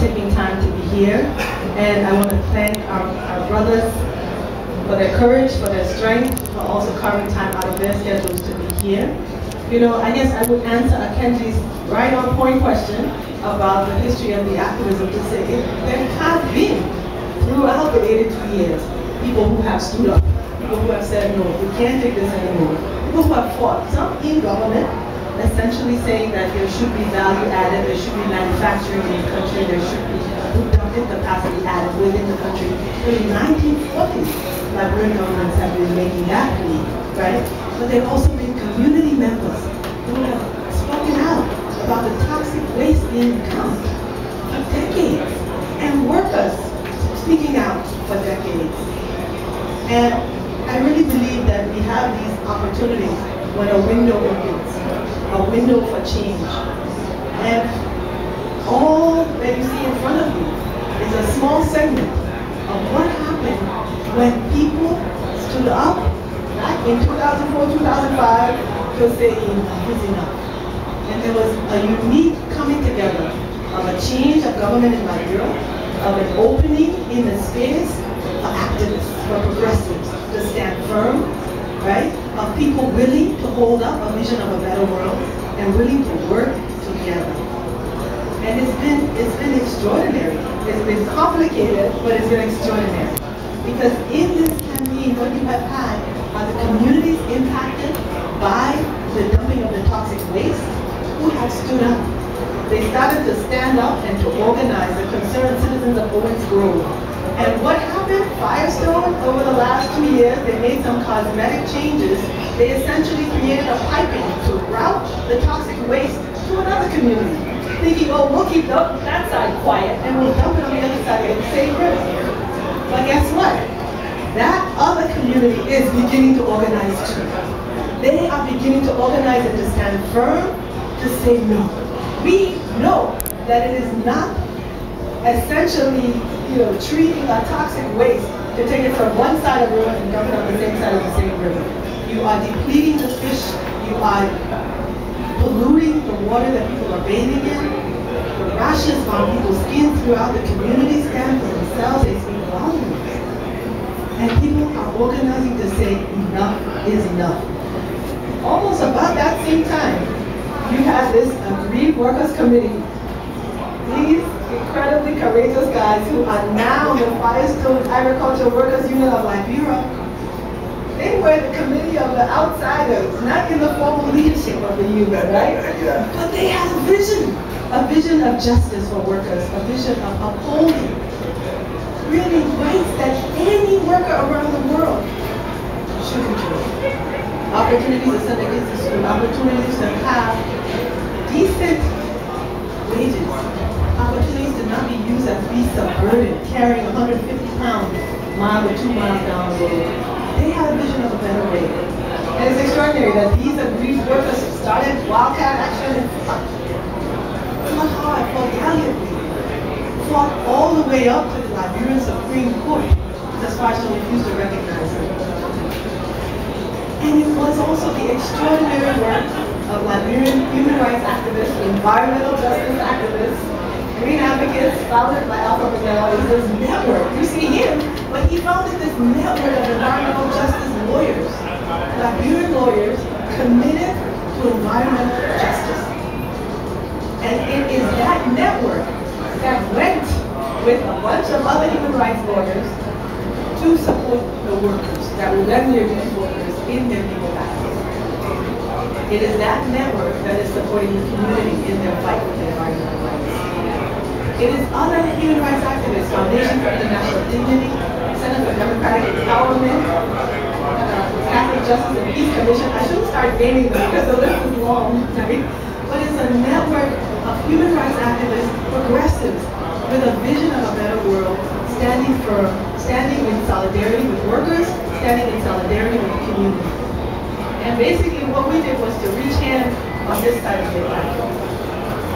taking time to be here. And I want to thank our brothers for their courage, for their strength, for also carving time out of their schedules to be here. You know, I guess I would answer Akenji's right on point question about the history of the activism to say there have been, throughout the 82 years, people who have stood up, people who have said, no, we can't take this anymore. People who have fought, some in government, essentially saying that there should be value added, there should be manufacturing in the country, there should be productive capacity added within the country. In the 1940s, Liberian governments have been making that plea, right? But they've also been community members who have spoken out about the toxic waste being dumped for decades, and workers speaking out for decades. And I really believe that we have these opportunities when a window opens, a window for change. And all that you see in front of you is a small segment of what happened when people stood up back in 2004, 2005 to say enough is enough. And there was a unique coming together of a change of government in Liberia, of an opening in the space for activists, for progressives to stand firm, right? Of people willing to hold up a vision of a better world and willing to work together. And it's been extraordinary. It's been complicated, but it's been extraordinary. Because in this campaign, what you have had are the communities impacted by the dumping of the toxic waste who have stood up. They started to stand up and to organize the concerned citizens of Owens Grove. And what happened? Firestone, over the last 2 years, they made some cosmetic changes. They essentially created a piping to route the toxic waste to another community, thinking, oh, we'll keep that side quiet and we'll dump it on the other side of the same river. But guess what? That other community is beginning to organize too. They are beginning to organize and to stand firm to say no. We know that it is not essentially, treating a toxic waste to take it from one side of the river and dump it on the same side of the same river. You are depleting the fish, you are polluting the water that people are bathing in. The rashes on people's skin throughout the community stand for themselves, they speak volumes. And people are organizing to say enough is enough. Almost about that same time, you had this Aggrieved Workers Committee. These incredibly courageous guys who are now the Firestone Agricultural Workers Union of Liberia. They were the committee of the outsiders, not in the formal leadership of the union, right? But they had a vision of justice for workers, a vision of upholding really rights that any worker around the world should enjoy. Opportunities to send their kids to school, opportunities to have decent wages, opportunities to not be used as beasts of burden, carrying 150 pounds, mile or 2 miles down the road. They had a vision of a better way. And it's extraordinary that these aggrieved workers started wildcat action and fought hard, fought gallantly, fought all the way up to the Liberian Supreme Court, as far as to refuse to recognize them. And it was also the extraordinary work of Liberian human rights activists, environmental justice activists, green advocates, founded by Alpha Miguel. It was this network. You see him, but he founded this network of environmental justice lawyers, Liberian lawyers committed to environmental justice. And it is that network that went with a bunch of other human rights lawyers to support the workers, that were then their workers in their legal battles. It is that network that is supporting the community in their fight for their environmental rights. It is other human rights activists, Foundation for International Dignity, Center for Democratic Empowerment, Catholic Justice and Peace Commission. I shouldn't start naming them because the list is long, right? But it's a network of human rights activists, progressives, with a vision of a better world, standing firm, standing in solidarity with workers, standing in solidarity with the community. And basically what we did was to reach hands on this side of the platform.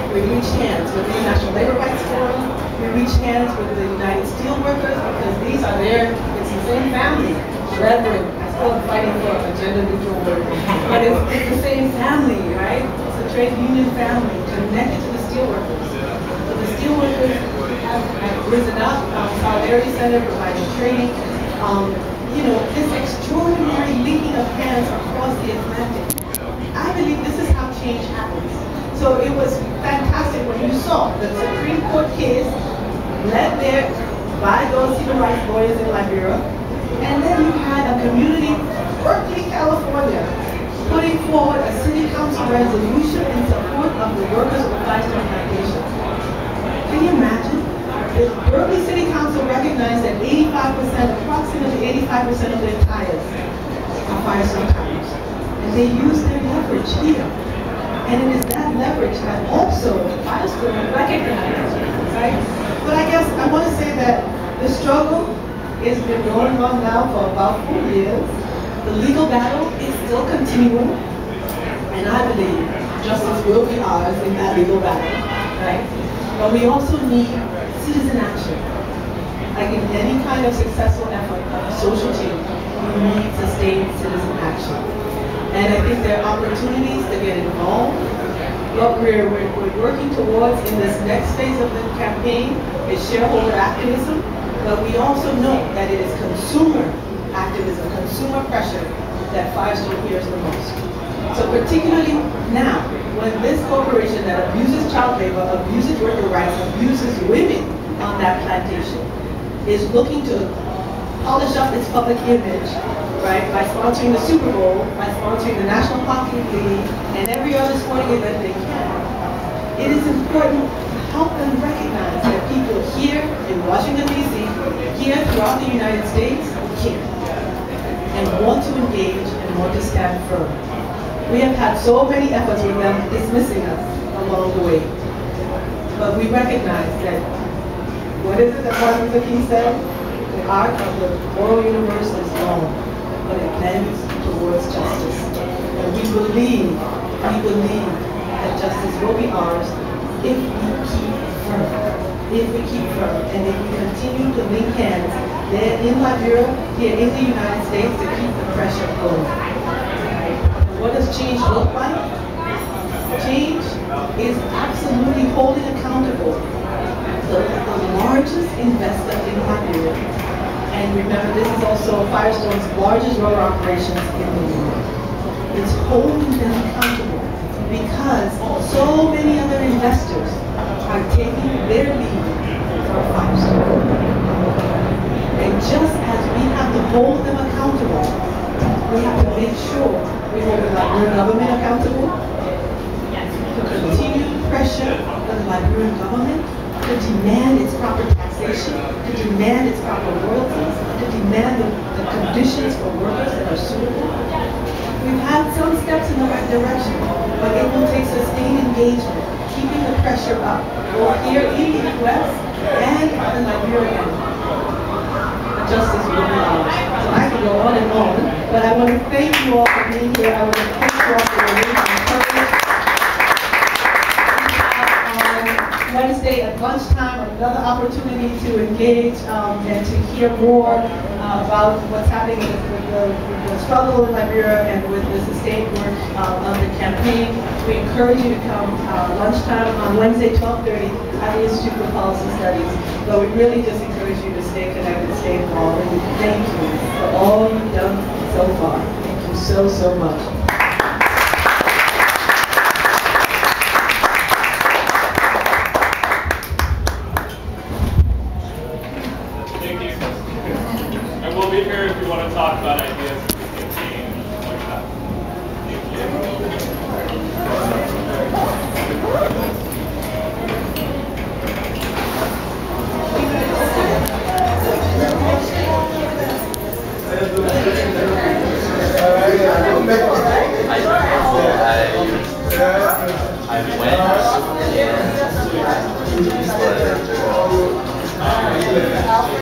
We reached hands with the International Labor Rights Forum, we reached hands with the United Steelworkers, because these are it's the same family, brethren. I still am fighting for a gender neutral word, but it's the same family, right? It's a trade union family connected to the steelworkers. So the steelworkers risen up. Solidarity Center providing training. You know, this extraordinary linking of hands across the Atlantic. I believe this is how change happens. So it was fantastic when you saw the Supreme Court case led there by those civil rights lawyers in Liberia. And then you had a community, Berkeley, California, putting forward a city council resolution in support of the workers of the FIRESTONE plantation. Can you imagine? The Berkeley City Council recognized that 85%, approximately 85% of their tires are FIRESTONE tires. And they use their leverage here. And it is that leverage that also FIRESTONE recognized, right? But I guess I want to say that the struggle has been going on now for about 4 years. The legal battle is still continuing. And I believe justice will be ours in that legal battle, right? But we also need citizen action. Like in any kind of successful effort of social change, we need sustained citizen action. And I think there are opportunities to get involved. What we're working towards in this next phase of the campaign is shareholder activism, but we also know that it is consumer activism, consumer pressure that FIRESTONE hears the most. So particularly now, when this corporation that abuses child labor, abuses worker rights, abuses women on that plantation, is looking to polish up its public image, right, by sponsoring the Super Bowl, by sponsoring the National Hockey League, and every other sporting event they can. It is important to help them recognize that people here in Washington, D.C., here throughout the United States, care and want to engage and want to stand firm. We have had so many efforts with them dismissing us along the way. But we recognize that, what is it that Martin Luther King said? The arc of the moral universe is long, but it bends towards justice. And we believe that justice will be ours if we keep firm. If we keep firm, and if we continue to link hands there in Liberia, here in the United States, to keep the pressure going. What does change look like? Change is absolutely holding accountable the largest investor in Liberia. And remember, this is also FIRESTONE's largest rubber operations in the world. It's holding them accountable because so many other investors are taking their lead from FIRESTONE. And just as we have to hold them accountable, we have to make sure we hold the Liberian government accountable, to continue to pressure the Liberian government to demand its proper taxation, to demand its proper royalties, to demand the conditions for workers that are suitable. We've had some steps in the right direction, but it will take sustained engagement, keeping the pressure up, both here in the U.S. and in Liberia. Justice will be ours. So I can go on and on, but I want to thank you all for being here. I want to thank you all for your courage. Wednesday at lunchtime, another opportunity to engage and to hear more about what's happening with the struggle in Liberia and with the sustained work of the campaign. We encourage you to come lunchtime on Wednesday, 12:30 at the Institute for Policy Studies. But we really just encourage you to stay connected, stay involved, and thank you for all you've done so far. Thank you so, so much. And we'll be here if you want to talk about it.